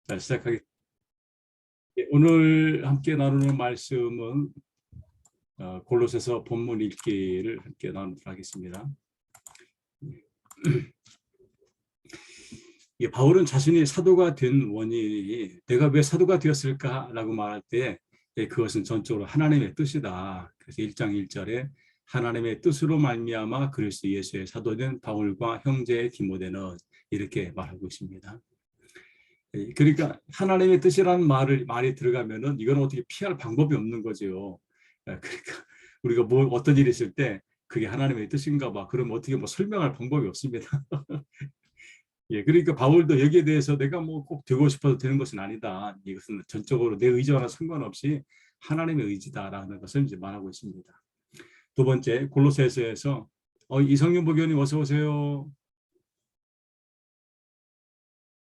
자, 시작하겠습니다. 오늘 함께 나누는 말씀은 골로새서 본문 읽기를 함께 나누도록 하겠습니다. 바울은 자신이 사도가 된 원인이 내가 왜 사도가 되었을까라고 말할 때 그것은 전적으로 하나님의 뜻이다. 그래서 1장 1절에 하나님의 뜻으로 말미암아 그리스도 예수의 사도된 바울과 형제 디모데는 이렇게 말하고 있습니다. 그러니까 하나님의 뜻이라는 말이 들어가면은 이건 어떻게 피할 방법이 없는 거죠. 그러니까 우리가 어떤 일이 있을 때 그게 하나님의 뜻인가 봐. 그럼 어떻게 설명할 방법이 없습니다. 예, 그러니까 바울도 여기에 대해서 내가 꼭 되고 싶어서 되는 것은 아니다. 이것은 전적으로 내 의지와는 상관없이 하나님의 의지다라는 것을 이제 말하고 있습니다. 두 번째, 골로새서에서 이성윤 부교님 어서 오세요.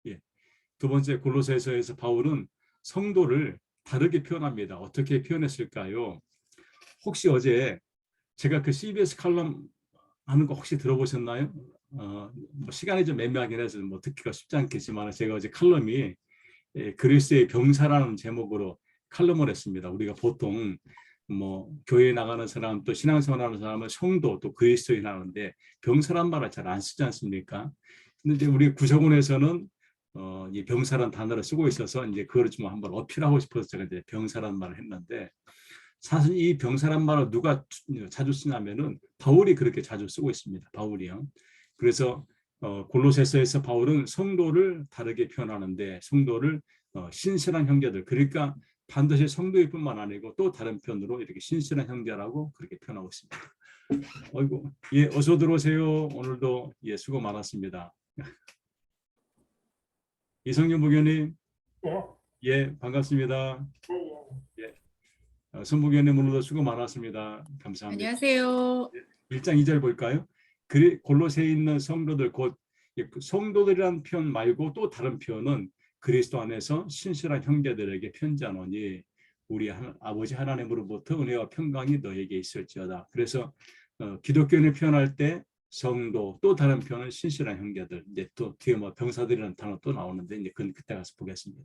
예. 두 번째, 골로새서에서 바울은 성도를 다르게 표현합니다. 어떻게 표현했을까요? 혹시 어제 제가 그 CBS 칼럼 하는 거 혹시 들어보셨나요? 시간이 좀 애매하긴 해서 듣기가 쉽지 않겠지만 제가 어제 칼럼이 그리스도의 병사라는 제목으로 칼럼을 했습니다. 우리가 보통 교회에 나가는 사람 또 신앙생활하는 사람은 성도 또 그리스도인 하는데 병사란 말을 잘 안 쓰지 않습니까? 근데 이제 우리 구성원에서는 이 병사란 단어를 쓰고 있어서 이제 그걸 좀 한번 어필하고 싶어서 제가 이제 병사란 말을 했는데 사실 이 병사란 말을 누가 자주 쓰냐면은 바울이 그렇게 자주 쓰고 있습니다. 바울이요. 그래서 골로새서에서 바울은 성도를 다르게 표현하는데 성도를 신실한 형제들, 그러니까 반드시 성도일 뿐만 아니고 또 다른 편으로 이렇게 신실한 형제라고 그렇게 표현하고 있습니다. 어이구, 예, 어서 들어오세요. 오늘도 예, 수고 많았습니다. 이성윤 부교님, 예, 반갑습니다. 예. 손부교님 오늘도 수고 많았습니다. 감사합니다. 안녕하세요. 1장 2절 볼까요? 골로새에 있는 성도들, 곧 성도들이라는 표현 말고 또 다른 표현은 그리스도 안에서 신실한 형제들에게 편지하노니 우리 아버지 하나님으로부터 은혜와 평강이 너에게 있을지어다. 그래서 기독교인을 표현할 때 성도, 또 다른 표현은 신실한 형제들. 이제 또 뒤에 병사들이라는 단어 또 나오는데 이제 그건 그때 가서 보겠습니다.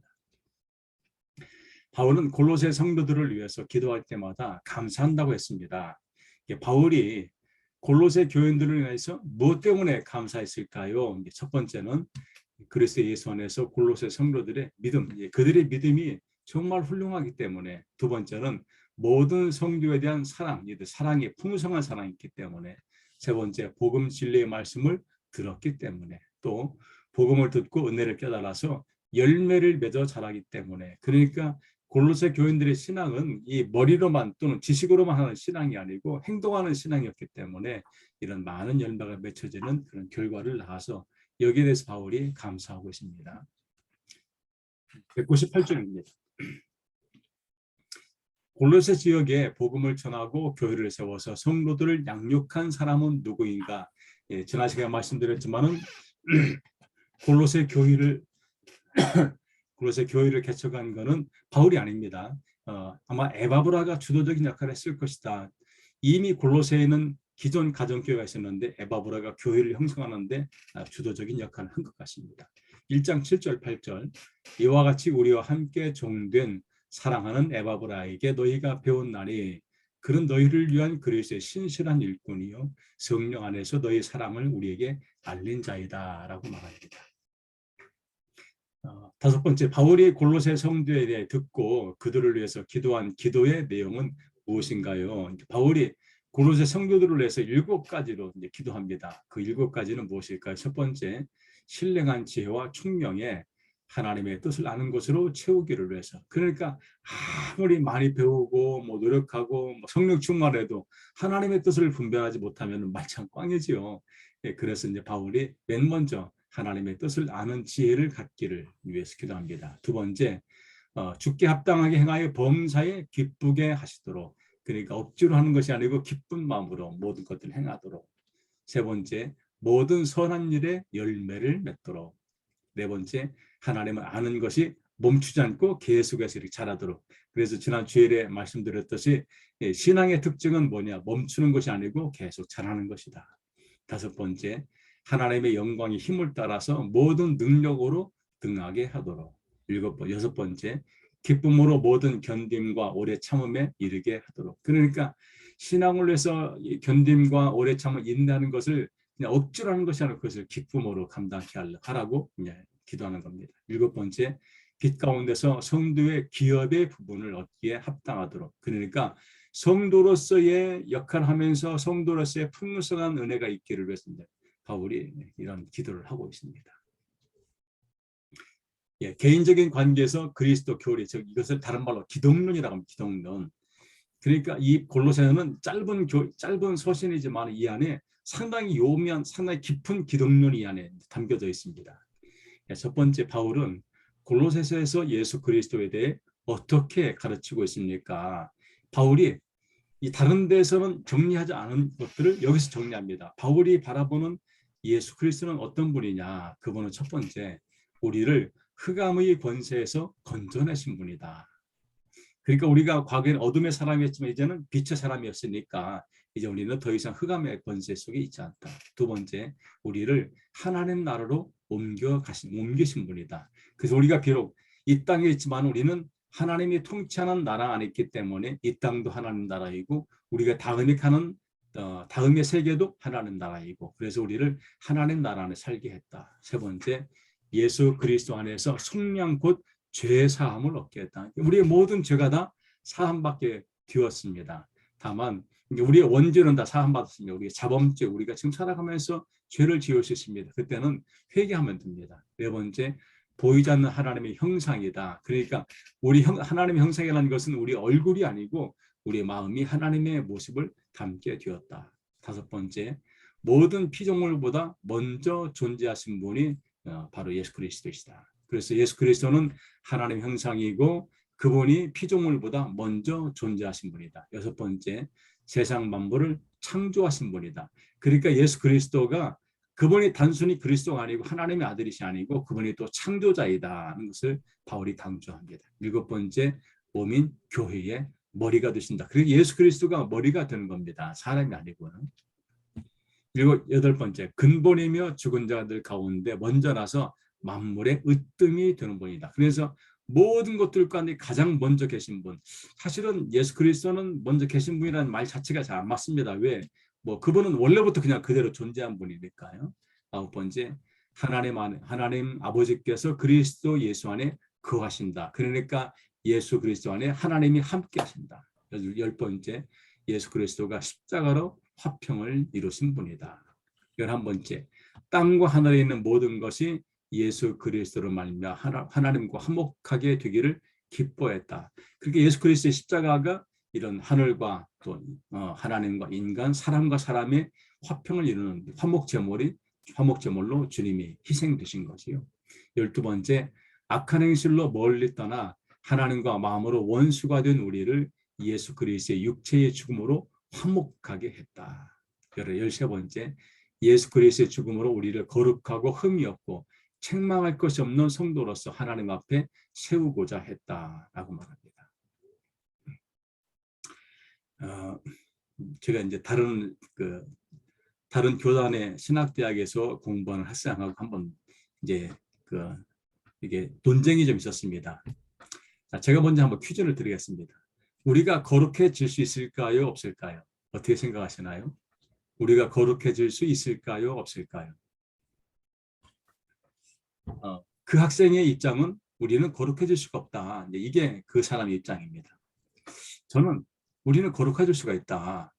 바울은 골로새 성도들을 위해서 기도할 때마다 감사한다고 했습니다. 바울이 골로새 교인들을 위해서 무엇 때문에 감사했을까요? 첫 번째는 그리스도 예수 안에서 골로새 성도들의 믿음, 그들의 믿음이 정말 훌륭하기 때문에, 두 번째는 모든 성도에 대한 사랑, 사랑이 풍성한 사랑이 있기 때문에, 세 번째 복음 진리의 말씀을 들었기 때문에, 또 복음을 듣고 은혜를 깨달아서 열매를 맺어 자라기 때문에. 그러니까 골로새 교인들의 신앙은 이 머리로만 또는 지식으로만 하는 신앙이 아니고 행동하는 신앙이었기 때문에 이런 많은 열매가 맺혀지는 그런 결과를 낳아서 여기에 대해서 바울이 감사하고 있습니다. 198쪽입니다. 골로새 지역에 복음을 전하고 교회를 세워서 성도들을 양육한 사람은 누구인가? 예, 지난 시간에 말씀드렸지만은 골로새 교회를 개척한 것은 바울이 아닙니다. 아마 에바브라가 주도적인 역할을 했을 것이다. 이미 골로새에는 기존 가정교회가 있었는데 에바브라가 교회를 형성하는데 주도적인 역할을 한 것 같습니다. 1장 7절 8절 이와 같이 우리와 함께 종된 사랑하는 에바브라에게 너희가 배웠나니 그런 너희를 위한 그리스도의 신실한 일꾼이요 성령 안에서 너희 사랑을 우리에게 알린 자이다 라고 말합니다. 다섯 번째, 바울이 골로새 성도에 대해 듣고 그들을 위해서 기도한 기도의 내용은 무엇인가요? 바울이 골로새 성도들을 위해서 7가지로 이제 기도합니다. 그 7가지는 무엇일까요? 첫 번째, 신령한 지혜와 총명에 하나님의 뜻을 아는 것으로 채우기를 위해서. 그러니까 아무리 많이 배우고 노력하고 성령 충만해도 하나님의 뜻을 분별하지 못하면 말짱 꽝이지요. 그래서 이제 바울이 맨 먼저 하나님의 뜻을 아는 지혜를 갖기를 위해서 기도합니다. 두 번째, 주께 합당하게 행하여 범사에 기쁘게 하시도록, 그러니까 억지로 하는 것이 아니고 기쁜 마음으로 모든 것들을 행하도록. 세 번째, 모든 선한 일에 열매를 맺도록. 네 번째, 하나님을 아는 것이 멈추지 않고 계속해서 이렇게 자라도록. 그래서 지난 주일에 말씀드렸듯이 신앙의 특징은 뭐냐? 멈추는 것이 아니고 계속 자라는 것이다. 다섯 번째, 하나님의 영광의 힘을 따라서 모든 능력으로 등하게 하도록. 여섯 번째, 기쁨으로 모든 견딤과 오래 참음에 이르게 하도록. 그러니까 신앙을 위해서 견딤과 오래 참음을 인내하는 것을 그냥 억지로 하는 것이 아니라 그것을 기쁨으로 감당케 하라고 기도하는 겁니다. 일곱 번째, 빛 가운데서 성도의 기업의 부분을 얻기에 합당하도록. 그러니까 성도로서의 역할을 하면서 성도로서의 풍성한 은혜가 있기를 위해서입니다. 바울이 이런 기도를 하고 있습니다. 개인적인 관계에서 그리스도 교리, 즉 이것을 다른 말로 기독론이라고 합니다. 기독론. 그러니까 이 골로새는 짧은 서신이지만 이 안에 상당히 요미한, 상당히 깊은 기독론이 이 안에 담겨져 있습니다. 첫 번째, 바울은 골로새서에서 예수 그리스도에 대해 어떻게 가르치고 있습니까? 바울이 이 다른 데서는 정리하지 않은 것들을 여기서 정리합니다. 바울이 바라보는 예수 그리스도는 어떤 분이냐? 그분은 첫 번째, 우리를 흑암의 권세에서 건져내신 분이다. 그러니까 우리가 과거에는 어둠의 사람이었지만 이제는 빛의 사람이었으니까 이제 우리는 더 이상 흑암의 권세 속에 있지 않다. 두 번째, 우리를 하나님 나라로 옮기신 분이다. 그래서 우리가 비록 이 땅에 있지만 우리는 하나님이 통치하는 나라 안에 있기 때문에 이 땅도 하나님 나라이고 우리가 다음의 세계도 하나님 나라이고 그래서 우리를 하나님 나라 안에 살게 했다. 세 번째, 예수 그리스도 안에서 속량 곧 죄 사함을 얻게 했다. 우리의 모든 죄가 다 사함받게 되었습니다. 다만 우리의 원죄는 다 사함받았습니다. 우리의 자범죄, 우리가 지금 살아가면서 죄를 지을 수 있습니다. 그때는 회개하면 됩니다. 네 번째, 보이지 않는 하나님의 형상이다. 그러니까 하나님의 형상이라는 것은 우리 얼굴이 아니고 우리의 마음이 하나님의 모습을 담게 되었다. 다섯 번째, 모든 피조물보다 먼저 존재하신 분이 바로 예수 그리스도이시다. 그래서 예수 그리스도는 하나님의 형상이고 그분이 피조물보다 먼저 존재하신 분이다. 여섯 번째, 세상 만물을 창조하신 분이다. 그러니까 예수 그리스도가 그분이 단순히 그리스도가 아니고 하나님의 아들이시 아니고 그분이 또 창조자이다 하는 것을 바울이 강조합니다. 일곱 번째, 몸인 교회의 머리가 되신다. 그리고 예수 그리스도가 머리가 되는 겁니다. 사람이 아니고는. 그리고 여덟 번째, 근본이며 죽은 자들 가운데 먼저 나서 만물의 으뜸이 되는 분이다. 그래서 모든 것들 가운데 가장 먼저 계신 분. 사실은 예수 그리스도는 먼저 계신 분이라는 말 자체가 잘 안 맞습니다. 왜? 그분은 원래부터 그냥 그대로 존재한 분이니까요. 아홉 번째, 하나님 아버지께서 그리스도 예수 안에 거하신다. 그러니까 예수 그리스도 안에 하나님이 함께 하신다. 열 번째, 예수 그리스도가 십자가로 화평을 이루신 분이다. 11번째, 땅과 하늘에 있는 모든 것이 예수 그리스도로 말미암아 하나님과 화목하게 되기를 기뻐했다. 그렇게 예수 그리스도의 십자가가 이런 하늘과 또 하나님과 인간, 사람과 사람의 화평을 이루는 화목제물로 주님이 희생되신 것이요. 12번째, 악한 행실로 멀리 떠나 하나님과 마음으로 원수가 된 우리를 예수 그리스도의 육체의 죽음으로 화목하게 했다. 13번째, 예수 그리스도의 죽음으로 우리를 거룩하고 흠이 없고 책망할 것이 없는 성도로서 하나님 앞에 세우고자 했다라고 말합니다. 제가 이제 다른 교단의 신학대학에서 공부하는 학생하고 한번 이제 이게 논쟁이 좀 있었습니다. 자, 제가 먼저 한번 퀴즈를 드리겠습니다. 우리가 거룩해질 수 있을까요? 없을까요? 어떻게 생각하시나요? 우리가 거룩해질 수 있을까요? 없을까요? 그 학생의 입장은 우리는 거룩해질 수가 없다. 이게 그 사람의 입장입니다. 저는 우리는 거룩해질 수가 있다.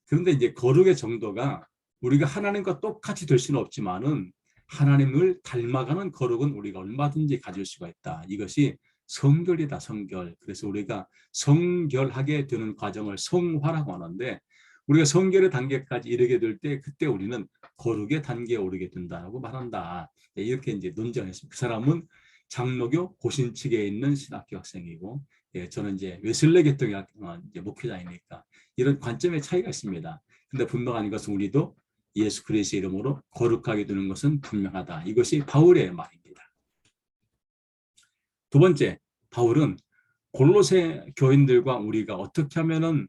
그런데 이제 거룩의 정도가 우리가 하나님과 똑같이 될 수는 없지만은 하나님을 닮아가는 거룩은 우리가 얼마든지 가질 수가 있다. 이것이 성결이다, 성결. 그래서 우리가 성결하게 되는 과정을 성화라고 하는데 우리가 성결의 단계까지 이르게 될 때 그때 우리는 거룩의 단계에 오르게 된다고 말한다. 이렇게 이제 논쟁했습니다. 그 사람은 장로교 고신 측에 있는 신학교 학생이고, 저는 이제 웨슬레 계통의 목회자이니까 이런 관점의 차이가 있습니다. 근데 분명한 것은 우리도 예수 그리스도의 이름으로 거룩하게 되는 것은 분명하다. 이것이 바울의 말입니다. 두 번째, 바울은 골로새 교인들과 우리가 어떻게 하면은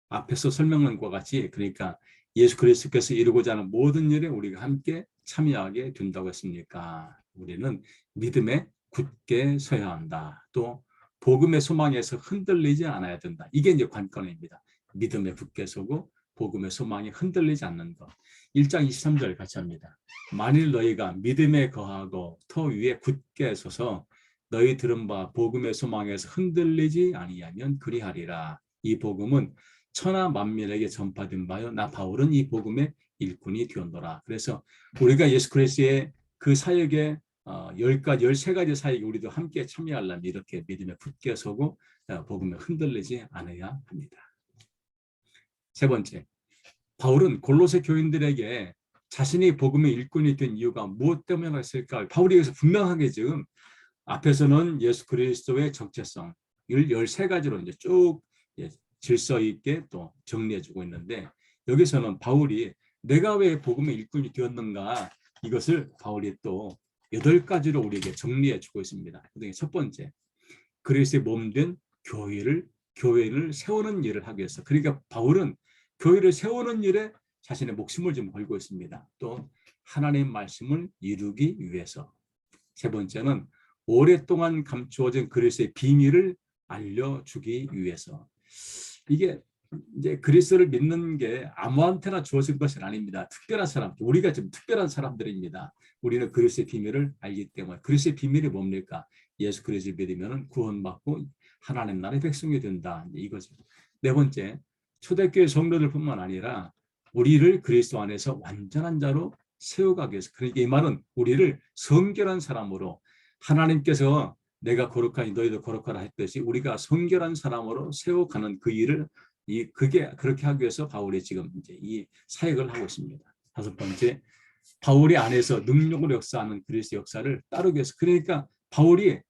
앞에서 설명한 것과 같이 그러니까 예수 그리스도께서 이루고자 하는 모든 일에 우리가 함께 참여하게 된다고 했습니까? 우리는 믿음의 굳게 서야 한다. 또 복음의 소망에서 흔들리지 않아야 된다. 이게 이제 관건입니다. 믿음에 굳게 서고 복음의 소망이 흔들리지 않는 것. 1장 23절 같이 합니다. 만일 너희가 믿음에 거하고 터 위에 굳게 서서 너희 들은 바 복음의 소망에서 흔들리지 아니하면 그리하리라. 이 복음은 천하 만민에게 전파된 바요. 나 바울은 이 복음의 일꾼이 되었노라. 그래서 우리가 예수 그리스도의 그 사역에 10가지, 13가지 사역에 우리도 함께 참여하려면 이렇게 믿음에 굳게 서고 복음에 흔들리지 않아야 합니다. 세 번째, 바울은 골로새 교인들에게 자신이 복음의 일꾼이 된 이유가 무엇 때문이었을까? 바울이 여기서 분명하게 지금 앞에서는 예수 그리스도의 정체성을 13가지로 이제 쭉 질서 있게 또 정리해주고 있는데 여기서는 바울이 내가 왜 복음의 일꾼이 되었는가 이것을 바울이 또 8가지로 우리에게 정리해주고 있습니다. 첫 번째, 그리스도의 몸된 교회를 세우는 일을 하기 위해서. 그러니까 바울은 교회를 세우는 일에 자신의 목숨을 좀 걸고 있습니다. 또 하나님의 말씀을 이루기 위해서. 세 번째는 오랫동안 감추어진 그리스도의 비밀을 알려주기 위해서. 이게 이제 그리스도를 믿는 게 아무한테나 주어진 것은 아닙니다. 특별한 사람, 우리가 좀 특별한 사람들입니다. 우리는 그리스도의 비밀을 알기 때문에. 그리스도의 비밀이 뭡니까? 예수 그리스도를 믿으면 구원받고 하나님 나라의 백성이 된다. 이거죠. 네 번째, 초대교회 성도들뿐만 아니라 우리를 그리스도 안에서 완전한 자로 세워가기 위해서. 그러니까 이 말은 우리를 성결한 사람으로 하나님께서 내가 거룩하니 너희도 거룩하라 했듯이 우리가 성결한 사람으로 세워가는 그 일을 그게 그렇게 하기 위해서 바울이 지금 이제 이 사역을 하고 있습니다. 다섯 번째, 바울이 안에서 능력으로 역사하는 그리스도 역사를 따르기 위해서. 그러니까 바울이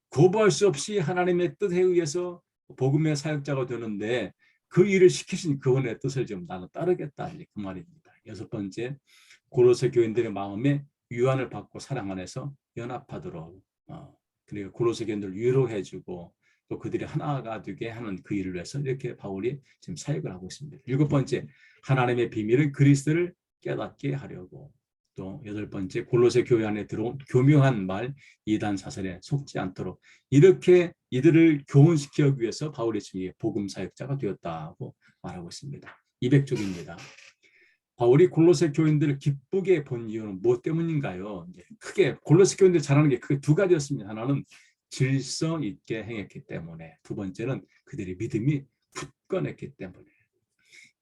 거부할 수 없이 하나님의 뜻에 의해서 복음의 사역자가 되는데 그 일을 시키신 그분의 뜻을 좀 나는 따르겠다 그 말입니다. 여섯 번째, 고로새 교인들의 마음에 유한을 받고 사랑 안에서 연합하도록 그리고 고로새 교인들을 위로해주고 또 그들이 하나가 되게 하는 그 일을 위해서 이렇게 바울이 지금 사역을 하고 있습니다. 일곱 번째, 하나님의 비밀은 그리스도를 깨닫게 하려고. 또 여덟 번째, 골로새 교회 안에 들어온 교묘한 말, 이단 사설에 속지 않도록 이렇게 이들을 교훈시키기 위해서 바울이 지금 복음 사역자가 되었다고 말하고 있습니다. 200쪽입니다. 바울이 골로새 교인들을 기쁘게 본 이유는 무엇 때문인가요? 크게 골로새 교인들 잘하는 게 크게 두 가지였습니다. 하나는 질서 있게 행했기 때문에, 두 번째는 그들의 믿음이 굳건했기 때문에.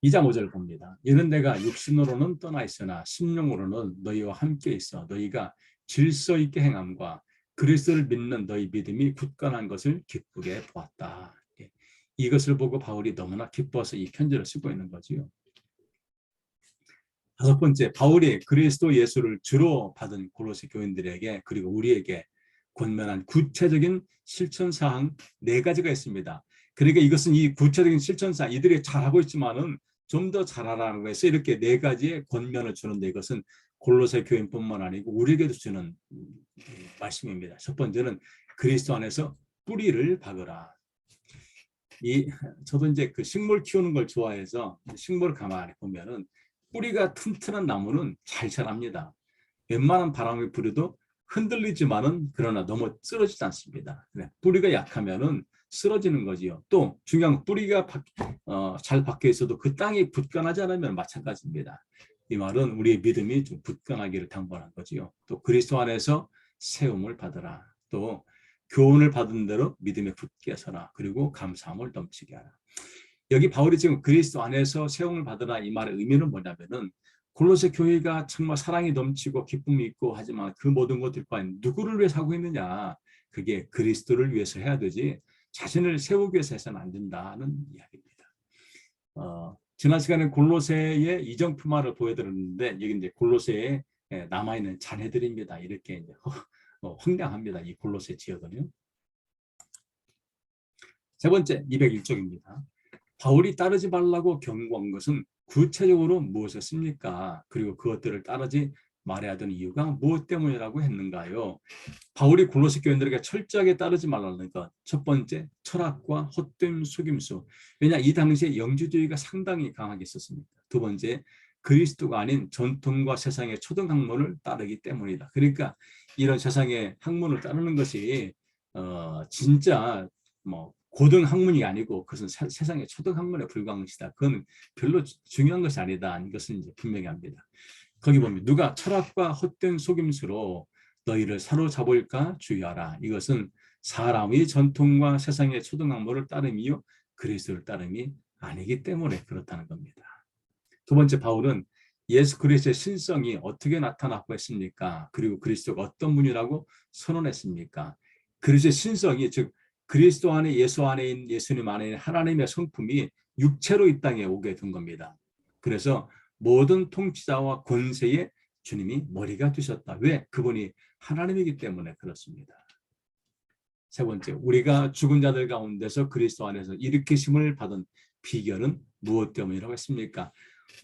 2장 5절 봅니다. 이는 내가 육신으로는 떠나 있으나 심령으로는 너희와 함께 있어 너희가 질서 있게 행함과 그리스도를 믿는 너희 믿음이 굳건한 것을 기쁘게 보았다. 이것을 보고 바울이 너무나 기뻐서 이 편지를 쓰고 있는 거지요. 다섯 번째, 바울이 그리스도 예수를 주로 받은 골로새 교인들에게 그리고 우리에게 권면한 구체적인 실천사항 4가지가 있습니다. 그러니까 이것은 이 구체적인 실천사항, 이들이 잘하고 있지만은 좀 더 잘하라고 해서 이렇게 4가지의 권면을 주는데 이것은 골로새 교인뿐만 아니고 우리에게도 주는 말씀입니다. 첫 번째는 그리스도 안에서 뿌리를 박으라. 저도 이제 그 식물 키우는 걸 좋아해서 식물을 가만히 보면은 뿌리가 튼튼한 나무는 잘 자랍니다. 웬만한 바람이 불어도 흔들리지만은 그러나 너무 쓰러지지 않습니다. 뿌리가 약하면은 쓰러지는 거지요. 또 중요한 건 뿌리가 잘 박혀 있어도 그 땅이 굳건하지 않으면 마찬가지입니다. 이 말은 우리의 믿음이 좀 굳건하기를 당부하는 거지요. 또 그리스도 안에서 세움을 받으라. 또 교훈을 받은 대로 믿음에 굳게 서라. 그리고 감사함을 넘치게 하라. 여기 바울이 지금 그리스도 안에서 세움을 받으라 이 말의 의미는 뭐냐면은 골로새 교회가 정말 사랑이 넘치고 기쁨이 있고 하지만 그 모든 것들 과연 누구를 위해서 하고 있느냐, 그게 그리스도를 위해서 해야 되지 자신을 세우기 위해서 해서는 안 된다는 이야기입니다. 지난 시간에 골로새의 이정표만을 보여드렸는데 여기 이제 골로새에 남아있는 자녀들입니다. 이렇게 이제 황량합니다. 이 골로새 지역은요. 세 번째, 201쪽입니다. 바울이 따르지 말라고 경고한 것은 구체적으로 무엇이었습니까? 그리고 그것들을 따르지 말아야 하던 이유가 무엇 때문이라고 했는가요? 바울이 골로새 교인들에게 철저하게 따르지 말라는 것. 첫 번째, 철학과 헛된 속임수. 왜냐, 이 당시에 영주주의가 상당히 강하게 있었습니다. 두 번째, 그리스도가 아닌 전통과 세상의 초등 학문을 따르기 때문이다. 그러니까 이런 세상의 학문을 따르는 것이 진짜 뭐 고등 학문이 아니고 그것은 세상의 초등 학문에 불과한 것이다. 그건 별로 중요한 것이 아니다. 이것은 이제 분명히 합니다. 거기 보면 누가 철학과 헛된 속임수로 너희를 사로잡을까 주의하라. 이것은 사람의 전통과 세상의 초등 학문을 따름이요 그리스도를 따름이 아니기 때문에 그렇다는 겁니다. 두 번째, 바울은 예수 그리스도의 신성이 어떻게 나타났고 했습니까? 그리고 그리스도가 어떤 분이라고 선언했습니까? 그리스도의 신성이, 즉 그리스도 안에, 예수 안에 있는, 예수님 안에 있는 하나님의 성품이 육체로 이 땅에 오게 된 겁니다. 그래서 모든 통치자와 권세의 주님이 머리가 되셨다. 왜? 그분이 하나님이기 때문에 그렇습니다. 세 번째, 우리가 죽은 자들 가운데서 그리스도 안에서 일으키심을 받은 비결은 무엇 때문이라고 했습니까?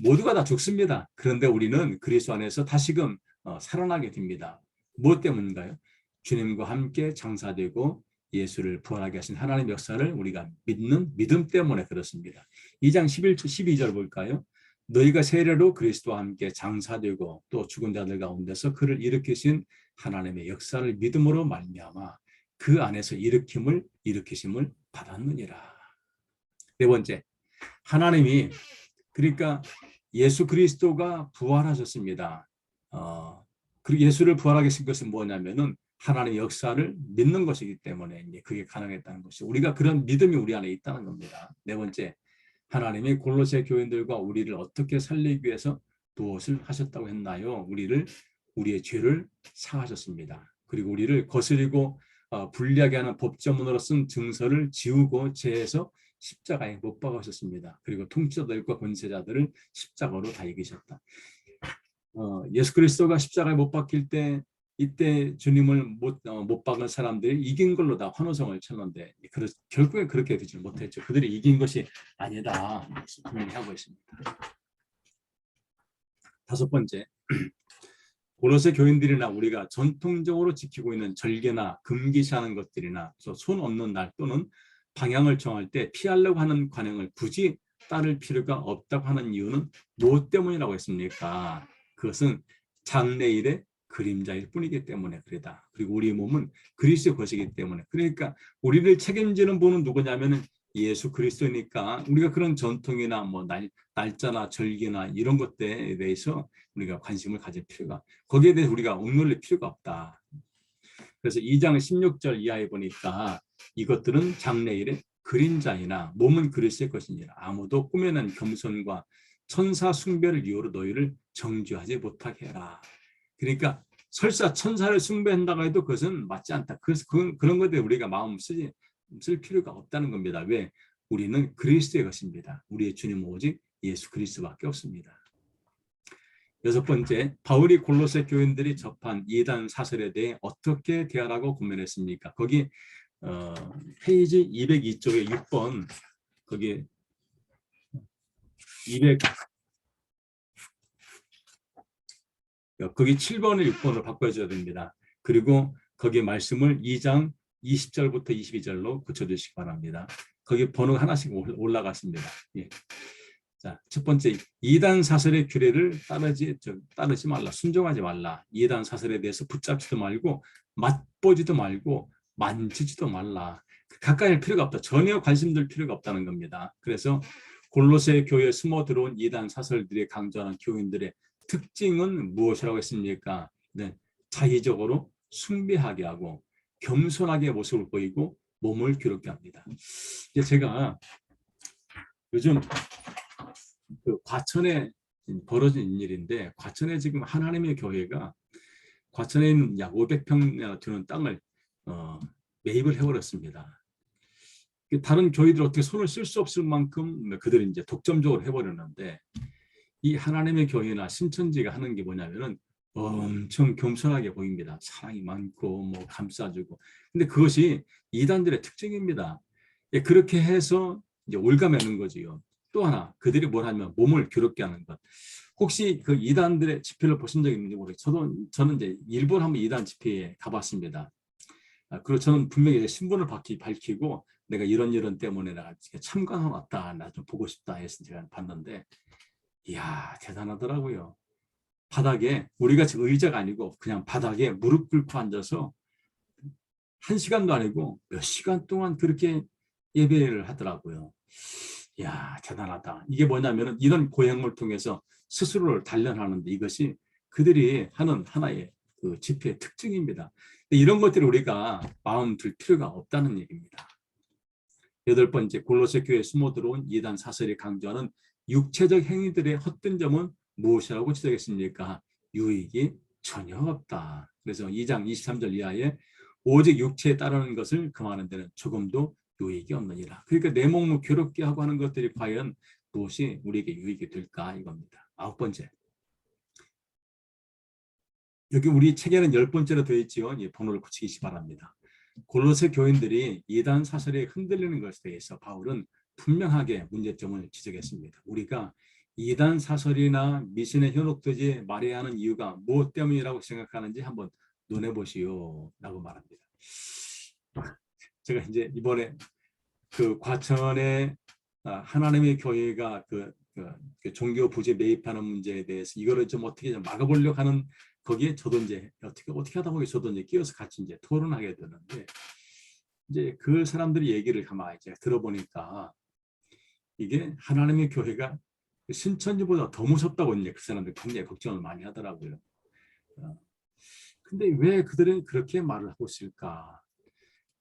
모두가 다 죽습니다. 그런데 우리는 그리스도 안에서 다시금 살아나게 됩니다. 무엇 때문인가요? 주님과 함께 장사되고 예수를 부활하게 하신 하나님의 역사를 우리가 믿는 믿음 때문에 그렇습니다. 2장 12절 볼까요? 너희가 세례로 그리스도와 함께 장사되고 또 죽은 자들 가운데서 그를 일으키신 하나님의 역사를 믿음으로 말미암아 그 안에서 일으키심을 받았느니라. 네 번째, 하나님이, 그러니까 예수 그리스도가 부활하셨습니다. 그리고 예수를 부활하게 하신 것은 뭐냐면은 하나님의 역사를 믿는 것이기 때문에 이제 그게 가능했다는 것이, 우리가 그런 믿음이 우리 안에 있다는 겁니다. 네 번째, 하나님이 골로새 교인들과 우리를 어떻게 살리기 위해서 무엇을 하셨다고 했나요? 우리의 죄를 사하셨습니다. 그리고 우리를 거스리고 불리하게 하는 법조문으로 쓴 증서를 지우고 죄에서 십자가에 못 박으셨습니다. 그리고 통치자들과 권세자들을 십자가로 다 이기셨다. 예수 그리스도가 십자가에 못 박힐 때, 이때 주님을 못 박은 사람들이 이긴 걸로 다 환호성을 쳤는데 결국엔 그렇게 되지 못했죠. 그들이 이긴 것이 아니다. 분명히 하고 있습니다. 다섯 번째, 골로새 교인들이나 우리가 전통적으로 지키고 있는 절개나 금기시하는 것들이나 손 없는 날 또는 방향을 정할 때 피하려고 하는 관행을 굳이 따를 필요가 없다고 하는 이유는 무엇 때문이라고 했습니까? 그것은 장래일의 그림자일 뿐이기 때문에 그러다. 그리고 우리 몸은 그리스도의 것이기 때문에. 그러니까 우리를 책임지는 분은 누구냐면은 예수 그리스도니까 우리가 그런 전통이나 뭐 날짜나 절기나 이런 것들에 대해서 우리가 관심을 가질 필요가, 거기에 대해서 우리가 억눌릴 필요가 없다. 그래서 2장 16절 이하에 보니까 이것들은 장래일의 그림자이나 몸은 그리스도의 것이니라. 아무도 꾸며낸 겸손과 천사 숭배를 이유로 너희를 정죄하지 못하게 해라. 그러니까 설사 천사를 숭배한다고 해도 그것은 맞지 않다. 그래서 그런 것에 우리가 마음 쓸 필요가 없다는 겁니다. 왜? 우리는 그리스도의 것입니다. 우리의 주님은 오직 예수 그리스도밖에 없습니다. 여섯 번째, 바울이 골로새 교인들이 접한 이단 사설에 대해 어떻게 대하라고 고민했습니까? 거기 페이지 202쪽에 6번, 거기 200 거기 7번을 6번으로 바꿔줘야 됩니다. 그리고 거기 말씀을 2장 20절부터 22절로 고쳐주시기 바랍니다. 거기 번호가 하나씩 올라갔습니다. 예. 자, 첫 번째, 이단 사설의 규례를 따르지 말라, 순종하지 말라. 이단 사설에 대해서 붙잡지도 말고 맛보지도 말고 만지지도 말라. 가까이 할 필요가 없다. 전혀 관심 들 필요가 없다는 겁니다. 그래서 골로새 교회에 숨어 들어온 이단 사설들이 강조하는 교인들의 특징은 무엇이라고 했습니까? 네, 자의적으로 숭배하게 하고 겸손하게 모습을 보이고 몸을 괴롭게 합니다. 제가 요즘 그 과천에 벌어진 일인데, 과천에 지금 하나님의 교회가 과천에 있는 약 500평 되는 땅을 매입을 해버렸습니다. 다른 교회들 어떻게 손을 쓸 수 없을 만큼 그들이 이제 독점적으로 해버렸는데, 이 하나님의 교회나 신천지가 하는 게 뭐냐면은 엄청 겸손하게 보입니다. 사랑이 많고 뭐 감싸주고. 근데 그것이 이단들의 특징입니다. 그렇게 해서 이제 올가매는 거지요. 또 하나, 그들이 뭘 하면 몸을 괴롭게 하는 것. 혹시 그 이단들의 집회를 보신 적이 있는지 모르겠어요. 저는 이제 일본 한번 이단 집회에 가봤습니다. 그리고 저는 분명히 신분을 밝히고 내가 이런 때문에 내가 참관하러 왔다, 나 좀 보고 싶다 해서 제가 봤는데, 이야, 대단하더라고요. 바닥에 우리가 지금 의자가 아니고 그냥 바닥에 무릎 꿇고 앉아서 1시간도 아니고 몇 시간 동안 그렇게 예배를 하더라고요. 이야, 대단하다. 이게 뭐냐면은 이런 고행을 통해서 스스로를 단련하는데 이것이 그들이 하는 하나의 그 집회의 특징입니다. 이런 것들을 우리가 마음 둘 필요가 없다는 얘기입니다. 8번째, 골로새 교회에 숨어 들어온 이단 사설이 강조하는 육체적 행위들의 헛된 점은 무엇이라고 지적했습니까? 유익이 전혀 없다. 그래서 2장 23절 이하에 오직 육체에 따르는 것을 금하는 데는 조금도 유익이 없느니라. 그러니까 내 몸을 괴롭게 하고 하는 것들이 과연 무엇이 우리에게 유익이 될까 이겁니다. 9번째. 여기 우리 책에는 10번째로 되어 있지요. 번호를 붙이기 바랍니다. 골로새 교인들이 이단 사설에 흔들리는 것에 대해서 바울은 분명하게 문제점을 지적했습니다. 우리가 이단 사설이나 미신에 현혹되지 말아야 하는 이유가 무엇 때문이라고 생각하는지 한번 논해보시오 라고 말합니다. 제가 이제 이번에 그 과천에 하나님의 교회가 그 종교 부재 매입하는 문제에 대해서 이거를 좀 어떻게 좀 막아보려고 하는 거기에 저도 이제 어떻게 하다 보니 저도 이제 끼어서 같이 이제 토론하게 되는데 이제 그 사람들이 얘기를 가만히 이제 들어보니까 이게 하나님의 교회가 신천지보다 더 무섭다고 이제 그 사람들 굉장히 걱정을 많이 하더라고요. 근데 왜 그들은 그렇게 말을 하고 있을까?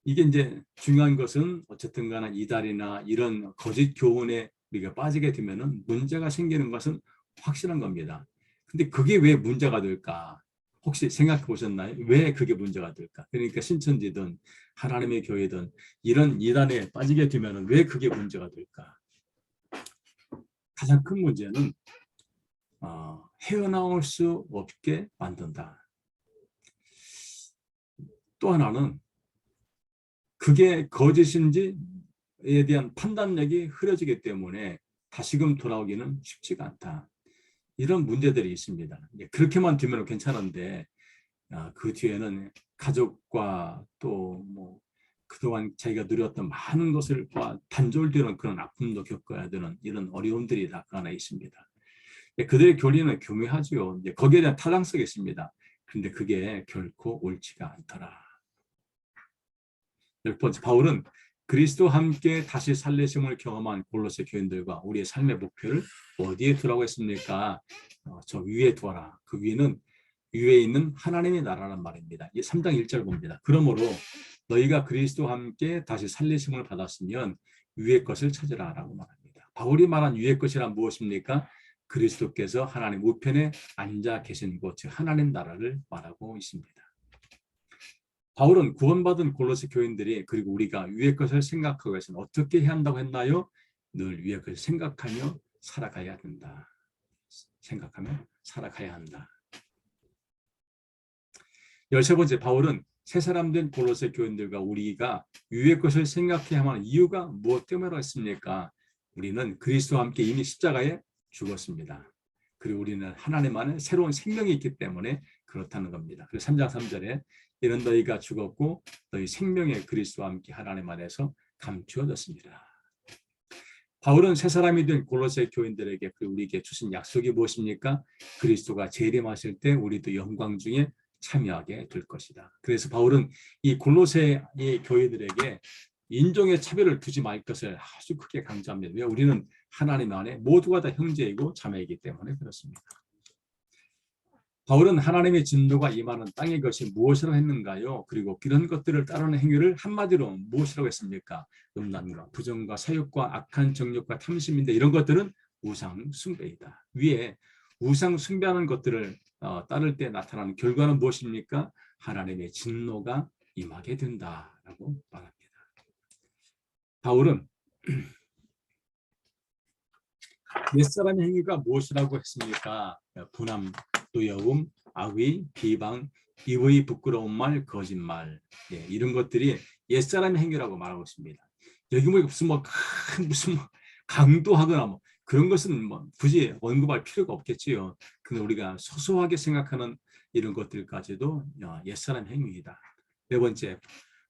이게 이제 중요한 것은 어쨌든 간에 이달이나 이런 거짓 교훈에 우리가 빠지게 되면은 문제가 생기는 것은 확실한 겁니다. 근데 그게 왜 문제가 될까? 혹시 생각해 보셨나요? 왜 그게 문제가 될까? 그러니까 신천지든 하나님의 교회든 이런 이단에 빠지게 되면은 왜 그게 문제가 될까? 가장 큰 문제는 헤어나올 수 없게 만든다. 또 하나는 그게 거짓인지에 대한 판단력이 흐려지기 때문에 다시금 돌아오기는 쉽지가 않다. 이런 문제들이 있습니다. 그렇게만 되면 괜찮은데 그 뒤에는 가족과 또 뭐 그동안 자기가 누렸던 많은 것을 단절되는 그런 아픔도 겪어야 되는 이런 어려움들이 다 그 안에 있습니다. 그들의 교리는 교묘하죠. 거기에 대한 타당성이 있습니다. 그런데 그게 결코 옳지가 않더라. 10번째, 바울은 그리스도와 함께 다시 살리심을 경험한 골로새 교인들과 우리의 삶의 목표를 어디에 두라고 했습니까? 저 위에 두어라. 그 위는 위에 있는 하나님의 나라란 말입니다. 3장 1절 봅니다. 그러므로 너희가 그리스도와 함께 다시 살리심을 받았으면 위의 것을 찾으라 라고 말합니다. 바울이 말한 위의 것이란 무엇입니까? 그리스도께서 하나님 우편에 앉아 계신 곳, 즉 하나님 나라를 말하고 있습니다. 바울은 구원받은 골로새 교인들이 그리고 우리가 위의 것을 생각하기 위해서는 어떻게 해야 한다고 했나요? 늘 위의 것을 생각하며 살아가야 된다. 생각하며 살아가야 한다. 13번째, 바울은 새 사람 된 골로새 교인들과 우리가 위의 것을 생각해야만 하는 이유가 무엇 때문이라고 했습니까? 우리는 그리스도와 함께 이미 십자가에 죽었습니다. 그리고 우리는 하나님 안에 새로운 생명이 있기 때문에 그렇다는 겁니다. 그래서 3장 3절에 이런 너희가 죽었고 너희 생명의 그리스도와 함께 하나님 안에서 감추어졌습니다. 바울은 새 사람이 된 골로새 교인들에게 그리고 우리에게 주신 약속이 무엇입니까? 그리스도가 재림하실 때 우리도 영광 중에 참여하게 될 것이다. 그래서 바울은 이 골로새의 교회들에게 인종의 차별을 두지 말 것을 아주 크게 강조합니다. 왜? 우리는 하나님 안에 모두가 다 형제이고 자매이기 때문에 그렇습니다. 바울은 하나님의 진노가 임하는 땅의 것이 무엇이라고 했는가요? 그리고 이런 것들을 따르는 행위를 한마디로 무엇이라고 했습니까? 음란과 부정과 사욕과 악한 정욕과 탐심인데 이런 것들은 우상 숭배이다. 위에 우상 숭배하는 것들을 따를 때 나타나는 결과는 무엇입니까? 하나님의 진노가 임하게 된다라고 말합니다. 바울은 옛사람의 행위가 무엇이라고 했습니까? 분함, 노여움, 악의, 비방, 이의 부끄러운 말, 거짓말, 이런 것들이 옛사람의 행위라고 말하고 있습니다. 여기 무슨 강도하거나 뭐 그런 것은 뭐 굳이 언급할 필요가 없겠지요. 근데 우리가 소소하게 생각하는 이런 것들까지도 옛사람 행위이다. 네 번째,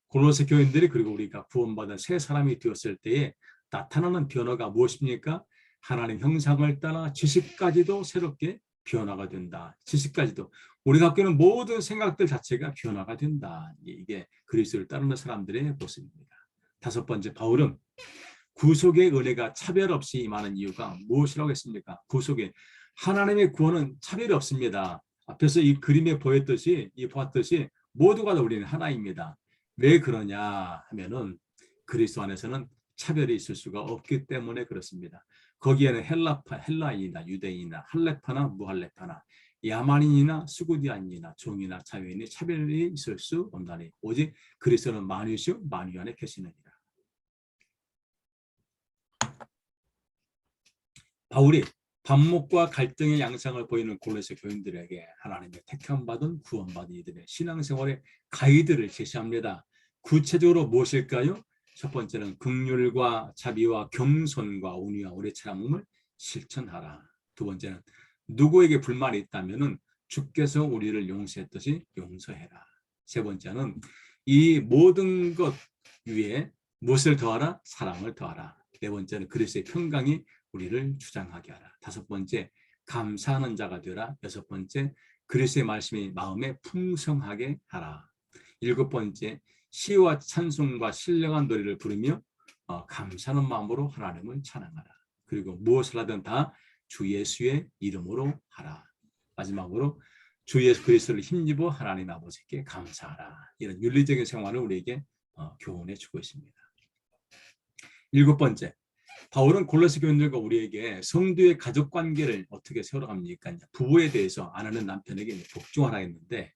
골로새 교인들이 그리고 우리가 구원받은 새 사람이 되었을 때에 나타나는 변화가 무엇입니까? 하나님 형상을 따라 지식까지도 새롭게 변화가 된다. 지식까지도. 우리가 갖고 있는 모든 생각들 자체가 변화가 된다. 이게 그리스도를 따르는 사람들의 모습입니다. 다섯 번째, 바울은 구속의 은혜가 차별 없이 임하는 이유가 무엇이라고 했습니까? 구속의 하나님의 구원은 차별이 없습니다. 앞에서 이 그림에 보았듯이 모두가 다 우리는 하나입니다. 왜 그러냐 하면은 그리스도 안에서는 차별이 있을 수가 없기 때문에 그렇습니다. 거기에는 헬라인이나 유대인이나 할레파나 무할레파나 야만인이나 수구디안이나 종이나 자유인이 차별이 있을 수 없나니 오직 그리스도는 만유시요 만유 안에 계시느니라. 바울이 반목과 갈등의 양상을 보이는 골로새 교인들에게 하나님의 택함받은 구원받은 이들의 신앙생활의 가이드를 제시합니다. 구체적으로 무엇일까요? 첫 번째는 긍휼과 자비와 겸손과 온유와 오래 참음을 실천하라. 두 번째는 누구에게 불만이 있다면 주께서 우리를 용서했듯이 용서해라. 세 번째는 이 모든 것 위에 무엇을 더하라? 사랑을 더하라. 네 번째는 그리스도의 평강이 우리를 주장하게 하라. 다섯 번째, 감사하는 자가 되라. 여섯 번째, 그리스도의 말씀이 마음에 풍성하게 하라. 일곱 번째, 시와 찬송과 신령한 노래를 부르며 감사하는 마음으로 하나님을 찬양하라. 그리고 무엇을 하든 다 주 예수의 이름으로 하라. 마지막으로 주 예수 그리스도를 힘입어 하나님 아버지께 감사하라. 이런 윤리적인 생활을 우리에게 교훈해 주고 있습니다. 일곱 번째, 바울은 골로새 교인들과 우리에게 성도의 가족 관계를 어떻게 세워갑니까? 부부에 대해서 아내는 남편에게 복종하라 했는데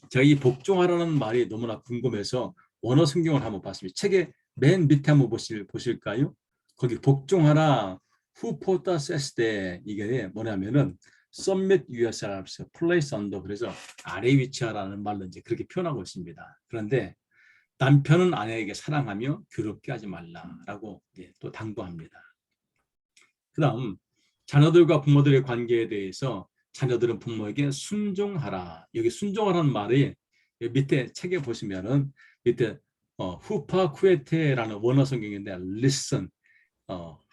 제가 이 복종하라는 말이 너무나 궁금해서 원어 성경을 한번 봤습니다. 책의 맨 밑에 한번 보실까요? 거기 복종하라 후포타 세스데 이게 뭐냐면은 submit yourselves, place under 그래서 아래 위치하라는 말로 이제 그렇게 표현하고 있습니다. 그런데 남편은 아내에게 사랑하며 괴롭게 하지 말라라고 또 당부합니다. 그 다음 자녀들과 부모들의 관계에 대해서 자녀들은 부모에게 순종하라. 여기 순종하라는 말이 밑에 책에 보시면은 밑에 후파 쿠에테라는 원어 성경인데 listen,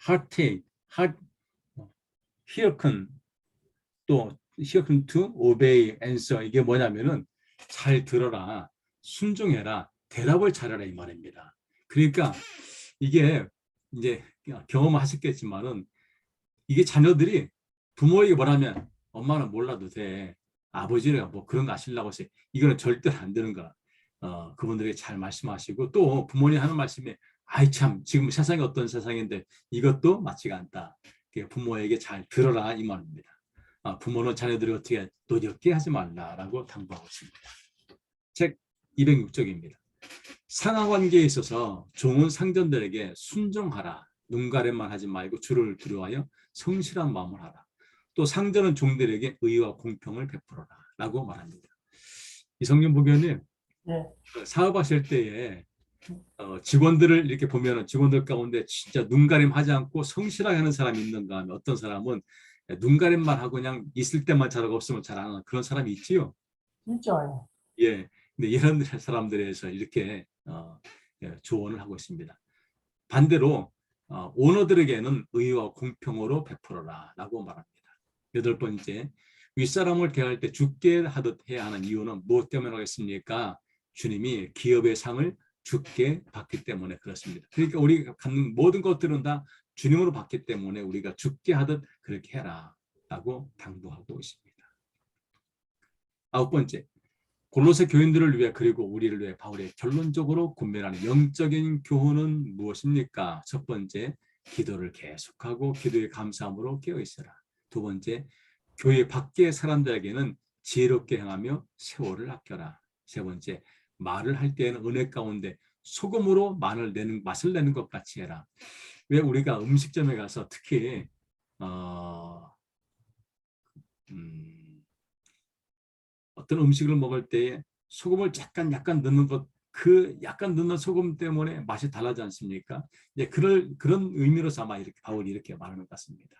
heartache, hearken, 또 hearken to, obey, answer 이게 뭐냐면은 잘 들어라, 순종해라, 대답을 잘해라 이 말입니다. 그러니까 이게 이제 경험하셨겠지만은 이게 자녀들이 부모에게 뭐라면 엄마는 몰라도 돼. 아버지는 뭐 그런 거 하시려고 해서 이거는 절대 안 되는 거야. 그분들에게 잘 말씀하시고 또 부모님 하는 말씀에 아이 참 지금 세상이 어떤 세상인데 이것도 맞지가 않다. 부모에게 잘 들어라 이 말입니다. 부모는 자녀들이 어떻게 노엽게 하지 말라라고 당부하고 있습니다. 책 206쪽입니다. 상하관계에 있어서 종은 상전들에게 순종하라. 눈가림만 하지 말고 주를 두려워하여 성실한 마음을 하라. 또 상전은 종들에게 의와 공평을 베풀어라 라고 말합니다. 이성윤 부교님, 사업하실 때에 직원들을 이렇게 보면 직원들 가운데 진짜 눈가림 하지 않고 성실하게 하는 사람이 있는가 하면 어떤 사람은 눈가림만 하고 그냥 있을 때만 잘하고 없으면 잘 안 하는 그런 사람이 있지요. 진짜요. 예. 근데 이런 사람들에서 이렇게 조언을 하고 있습니다. 반대로 오너들에게는 의와 공평으로 베풀어라 라고 말합니다. 여덟 번째, 윗사람을 대할 때 주께 하듯 해야 하는 이유는 무엇 때문에 하겠습니까? 주님이 기업의 상을 주께 받기 때문에 그렇습니다. 그러니까 우리가 갖는 모든 것들은 다 주님으로 받기 때문에 우리가 주께 하듯 그렇게 해라 라고 당부하고 있습니다. 아홉 번째, 골로새 교인들을 위해 그리고 우리를 위해 바울의 결론적으로 권면하는 영적인 교훈은 무엇입니까? 첫 번째, 기도를 계속하고 기도의 감사함으로 깨어있어라. 두 번째, 교회 밖의 사람들에게는 지혜롭게 행하며 세월을 아껴라. 세 번째, 말을 할 때에는 은혜 가운데 소금으로 맛을 내는 것 같이 해라. 왜 우리가 음식점에 가서 특히 어떤 음식을 먹을 때에 소금을 약간 넣는 것, 그 약간 넣는 소금 때문에 맛이 달라지 않습니까? 이제 그런 의미로서 아마 이렇게 바울이 이렇게 말하는 것 같습니다.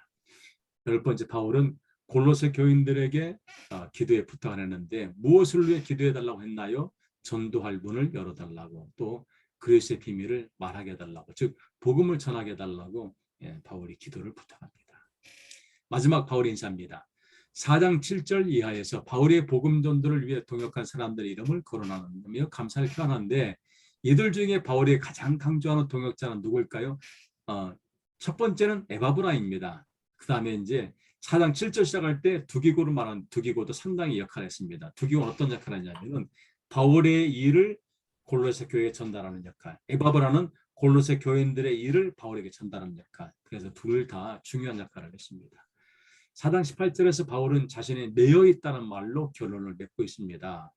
열 번째, 바울은 골로새 교인들에게 기도에 부탁을 했는데 무엇을 위해 기도해 달라고 했나요? 전도할 문을 열어달라고, 또 그리스도의 비밀을 말하게 해달라고, 즉 복음을 전하게 해달라고 바울이 기도를 부탁합니다. 마지막 바울의 인사입니다. 4장 7절 이하에서 바울의 복음 전도를 위해 동역한 사람들의 이름을 거론하며 감사를 표현하는데 이들 중에 바울이 가장 강조하는 동역자는 누구일까요? 첫 번째는 에바브라입니다. 그 다음에 이제 4장 7절 시작할 때 두기고를 말한 두기고도 상당히 역할을 했습니다. 두기고는 어떤 역할을 했냐면 바울의 일을 골로새 교회에 전달하는 역할, 에바브라는 골로새 교인들의 일을 바울에게 전달하는 역할. 그래서 둘 다 중요한 역할을 했습니다. 4장 18절에서 바울은 자신이 매여 있다는 말로 결론을 맺고 있습니다.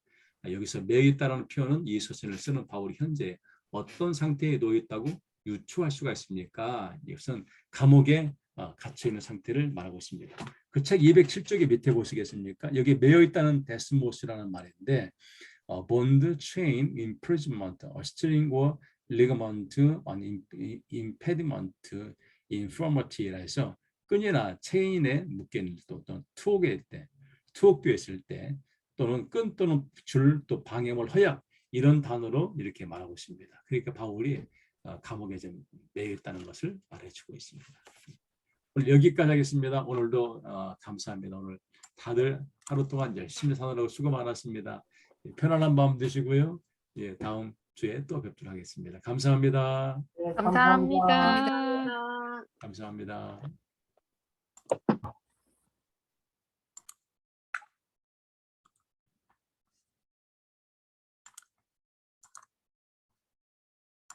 여기서 매여 있다는 표현은 이 서신을 쓰는 바울이 현재 어떤 상태에 놓여 있다고 유추할 수가 있습니까? 이것은 감옥에 갇혀 있는 상태를 말하고 있습니다. 그 책 207쪽의 밑에 보시겠습니까? 여기 매여 있다는 데스모스라는 말인데 bond, chain, imprisonment, string or ligament, an impediment, infirmity라 해서 끈이나 체인에 묶여있는 또는 투옥되어 있을 때 또는 끈 또는 줄 또 방해물 허약 이런 단어로 이렇게 말하고 있습니다. 그러니까 바울이 감옥에 좀 매여 있다는 것을 말해주고 있습니다. 오늘 여기까지 하겠습니다. 오늘도 감사합니다. 오늘 다들 하루 동안 열심히 사느라고 수고 많았습니다. 편안한 밤 되시고요. 예, 다음 주에 또 뵙도록 하겠습니다. 감사합니다. 네, 감사합니다. 감사합니다. 감사합니다.